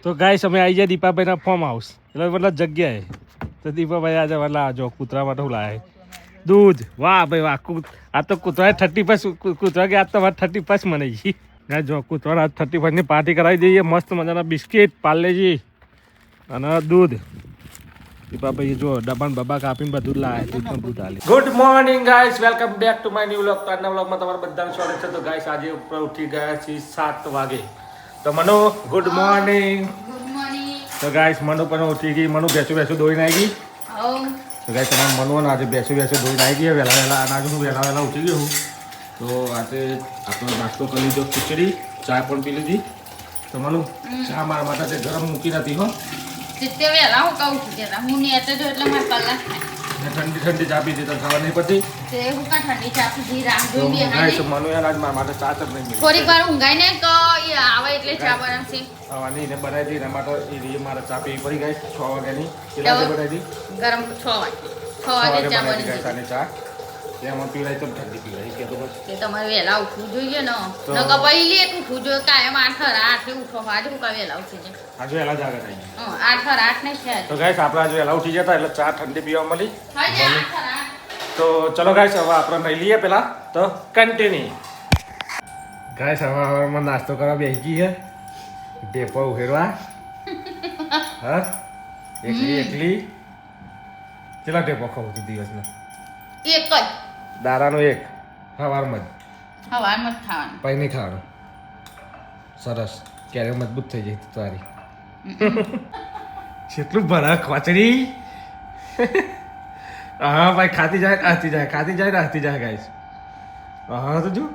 તો ગાઈસ અમે આવી જાય દીપાભાઈના ફાર્મ હાઉસ એટલે મતલબ જગ્યાએ તો દીપાભાઈ આજે મતલબ જો કૂતરા માટે હું લાવે દૂધ વાહ ભાઈ વાહ આ તો કૂતરાએ 35 કૂતરા કે આ તો 35 મને જી જો કૂતરા 35 ની પાર્ટી કરાવી દઈએ મસ્ત મજાના બિસ્કિટ પાર્લેજી અને દૂધ દીપાભાઈ જો ડબ્બા બબ્બા કાપીને બધું લાવે દૂધનું દૂધ આલે good morning guys welcome back to my new vlog તો આજના વ્લોગમાં તમારું બધાનું સ્વાગત છે તો ગાઈસ આજે ઉપર ઉઠી ગયા છીએ 7 વાગે તો મનુ ગુડ મોર્નિંગ તો ગાઈસ મનુ પણ ઉઠી ગઈ મનુ બેસું દોઈને આવી ગઈ તો ગાઈસ તમારા મનુ આજે બેસું દોઈને આવી ગઈ વહેલા અનાજ હું વહેલા ઉઠી ગયો હું તો આજે આપણો નાસ્તો કરી લીધો ખીચડી ચા પણ પી લીધી તો મનુ ચા મારા માટે ગરમ મૂકી નથી હો તે વેલા હું કહું છું જરા હું ને એટલે જો એટલે માર કલાક થાય ઠંડી ઠંડી ચા પીધી તો ખાવા નહીં પડતી તે હું કા ઠંડી ચા પીધી રાહ જોઈ બે ગાઈસ મનુ યાર આજ મારા માટે ચા જ નહીં મળી થોડીક વાર ઊંઘાઈ ને તો એ આવે એટલે ચા બનાવશે આવવાની ને બનાવી દી એના માટે એ મારે ચા પીવી પડી ગઈ 6 વાગ્યાની કેટલા વાગે બનાવી દી ગરમ 6 વાગે ચા બની ગઈ સાને ચા તેમાં પીવડાય તો ઠંડી પીવડાય કે તો તે તમારે વેલા ઉઠવું જોઈએ ને ન કે ભાઈ લેટ ઉઠવું જોઈએ કાયમ 8 ઉઠો આજે હું કા વેલા ઉઠી જાય આજે વેલા જાગે થઈ 8 ને છે તો ગાઈસ આપણે આજે વેલા ઉઠી જતા એટલે ચા ઠંડી પીવા મળી થઈ જાય 8 તો ચલો ગાઈસ હવે આપણે નહીં લઈએ પેલા તો કન્ટિન્યુ ગાઈસ હવે નાસ્તો કરવા બેસી ગઈ છે ડેપો ઉહેરવા હા એકલી કેટલા ડેપો ખાવું તું દિવસના એક જ દારાનો એક સવારમાં જ હવામાં જ ખાવાનું પછી નહીં ખાવાનું સરસ ક્યારે મજબૂત થઈ જાય તારી કેટલું ભરા ખોચડી હા ભાઈ ખાતી જાય ગાઈસ હા તો જો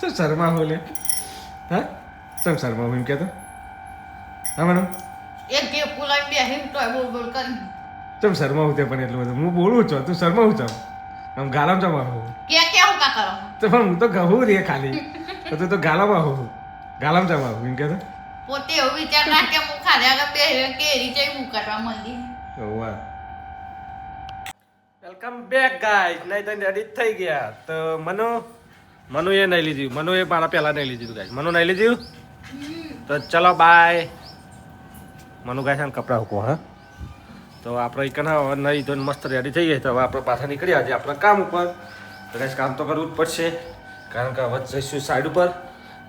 શું શર્મા બોલે હા શું શર્મા હું એમ કહેતો હા મેડમ એક કે પુલાઈ બેહી તો બોલ કરી ચમ શર્મા હું તે પણ એટલું બધું હું બોલું છું તું શર્મા હું છું આમ ગાલામ જમા હું કે હું કા કરો તો પણ હું તો કહું રે ખાલી તો તું તો ગાલામાં હું ગાલામ જમા હું એમ કહેતો પોતે એવું વિચાર ના કે હું ખાધા કે બે કે રીચે હું કરવા માંડી વાહ વેલકમ બેક ગાઈસ નહીં તો રેડી થઈ ગયા તો મનુ એ નહીં લીધું મનુ એ મારા પહેલા નહીં લીધું ગાઈસ મનુ નહીં લીધું તો ચલો બાય મનુ ગાઈસ આને કપડાં મૂકો હા તો આપણે એકના નહીં તો મસ્ત રેડી થઈ ગઈ તો હવે આપણે પાછા નીકળ્યા આજે આપણા કામ ઉપર તો ગાઈસ કામ તો કરવું જ પડશે કારણ કે હવે જઈશું સાઈડ ઉપર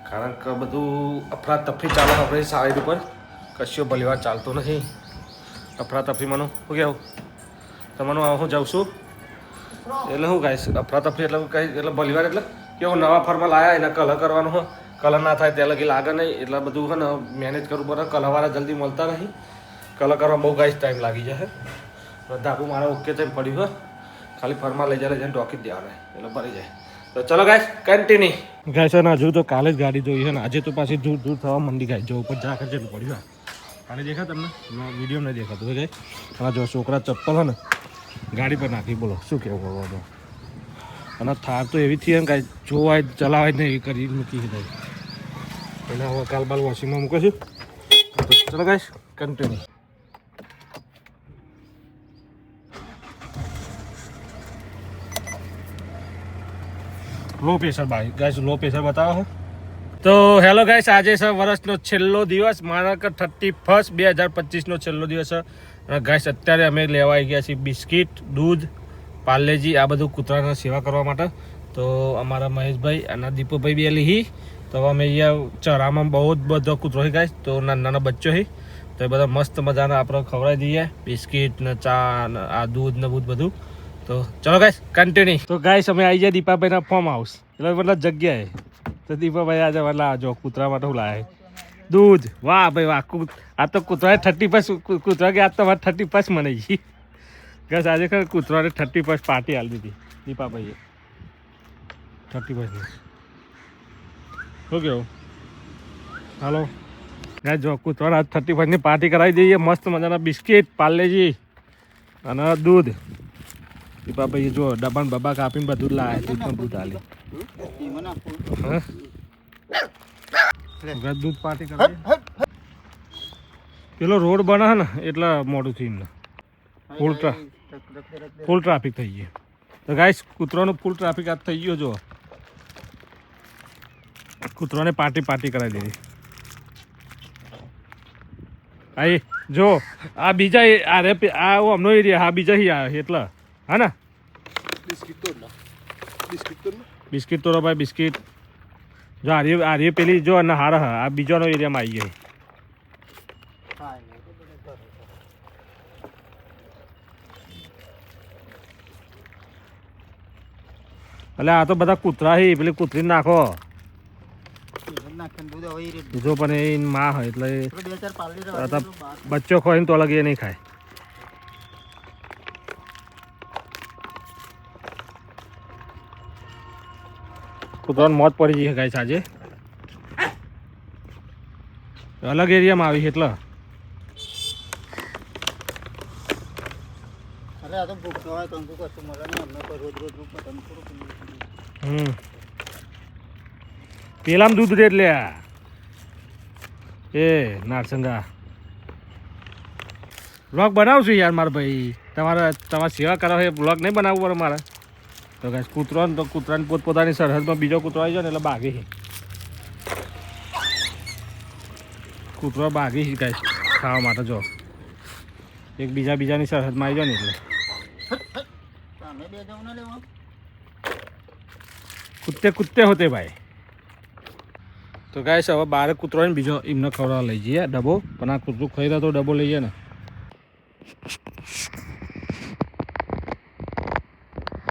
કારણ કે બધું અફરાતફરી ચાલે આપણે સાઈડ ઉપર કશું ભલીવાર ચાલતું નથી અફરાતફરી મનું શું કહેવું તો મનું હું જાઉં છું એટલે શું ગાઈશ અફરાતફરી એટલે કઈ એટલે ભલીવાર એટલે કેવું નવા ફરમાં લાવ્યા એને કલર કરવાનું હોય કલર ના થાય ત્યાં લગી લાગે નહીં એટલે બધું છે ને મેનેજ કરવું પડે કલરવાળા જલ્દી મળતા નહીં કલર કરવા બહુ ગાઈશ ટાઈમ લાગી જશે ધાબુ મારે ઓકે થઈને પડ્યું હોય ખાલી ફરમાં લઈ જઈને ડોકી જ દેવાના એટલે ભરી જાય તો ચલો ગાઈસ કન્ટિન્યુ ગાઈસ ને હજુ તો કાલે જ ગાડી જોઈ છે ને આજે તો પાછી દૂર થવા મંડી ગાઈ જો ઉપર જા કરજેલું પડ્યું કાલે દેખા તમને વિડીયો નહીં દેખાતું હોય ગાઈ અને જો છોકરા ચપ્પલ હોય ને ગાડી પર નાખી બોલો શું કહેવું બોલો અને થાર તો એવી થઈ ને કાંઈ જોવાય ચલાવાય ને એવી કરી મૂકી દીધી એટલે હવે કાલ બાલ વોશિંગમાં મૂકો છું તો ચલો ગાઈસ કન્ટિન્યુ લો પ્રેશર ભાઈ ગાઈસ લો પ્રેશર બતાવો તો હેલો ગાઈસ આજે છે વર્ષનો છેલ્લો દિવસ મારા કે 31 2025 નો છેલ્લો દિવસ છે અને ગાઈસ અત્યારે અમે લેવા આવી ગયા છીએ બિસ્કિટ દૂધ પાર્લેજી આ બધું કૂતરાની સેવા કરવા માટે તો અમારા મહેશભાઈ અને દીપુભાઈ બે લીહી તો અમે અહીંયા ચરામાં બહુ જ બધો કૂતરો હી ગાઈસ તો નાના બચ્ચો હી તો એ બધા મસ્ત મજાના આપણે ખવડાવી દઈએ બિસ્કિટ ને ચા ને આ દૂધ ને બધું તો ચલો ગાઈસ કન્ટિન્યુ તો ગાઈસ અમે આવી જાય દીપાભાઈના ફાર્મ હાઉસ એટલે મતલબ જગ્યાએ તો દીપાભાઈ આજે મતલબ જો કૂતરા માટે હું લાવે દૂધ વાહ ભાઈ વાહ આ તો કૂતરાએ 35 કૂતરા કે આ તો 35 મને જી ગાઈસ આજે ખરે કૂતરાને 35 પાર્ટી આલી દીધી દીપાભાઈએ 35 શું કેવું હાલો ગાઈસ જો કૂતરાને 35 ની પાર્ટી કરાવી દઈએ મસ્ત મજાના બિસ્કિટ પાર્લેજી અને દૂધ દીપાભાઈ જો ડબ્બા બબ્બા કાપીને બધું લાવે દૂધનું દૂધ આલે દૂધ પાર્ટી કરે પેલો રોડ બને ને એટલે મોડું થયું એમને ફૂલ ટ્રાફિક થઈ ગયું તો ગાઈસ કૂતરાનું ફૂલ ટ્રાફિક આજ થઈ ગયો જો કૂતરાને પાર્ટી કરાવી દીધી આ જો આ બીજા અરે આ અમનો એરિયા હા બીજા આવે એટલે હા ને બિસ્કિટ તો ભાઈ બિસ્કિટ જો આર્ય પેલી જો અને હાર હા આ બીજાનો એરિયામાં આવી ગઈ એટલે આ તો બધા કૂતરા છે પેલી કૂતરી નાખો જો પણ એ માં હોય એટલે બચ્ચો ખોઈને તો અલગ એ નહીં ખાય કૂતરાને મોત પડી જઈ ગાય આજે અલગ એરિયામાં આવી એટલે પેલામાં દૂધ રે એટલે એ નારસંગા બ્લોગ બનાવશું યાર મારા ભાઈ તમારે સેવા કરાવે બ્લોગ નહીં બનાવવું પડે મારે તો ગાઈસ કૂતરાને તો કૂતરાને પોતપોતાની સરહદમાં બીજો કૂતરો આવી જાય ને એટલે ભાગી છે કૂતરો ભાગી છે ગાઈસ ખાવા માટે જો એક બીજાની સરહદમાં આવી જાય ને એટલે કુત્તે હોતે ભાઈ તો ગાઈસ હવે બારે કૂતરો ને બીજો એમને ખવડાવવા લઈ જઈએ ડબ્બો પણ આ કૂતરું ખાઈ રહ્યો તો ડબ્બો લઈ જાય ને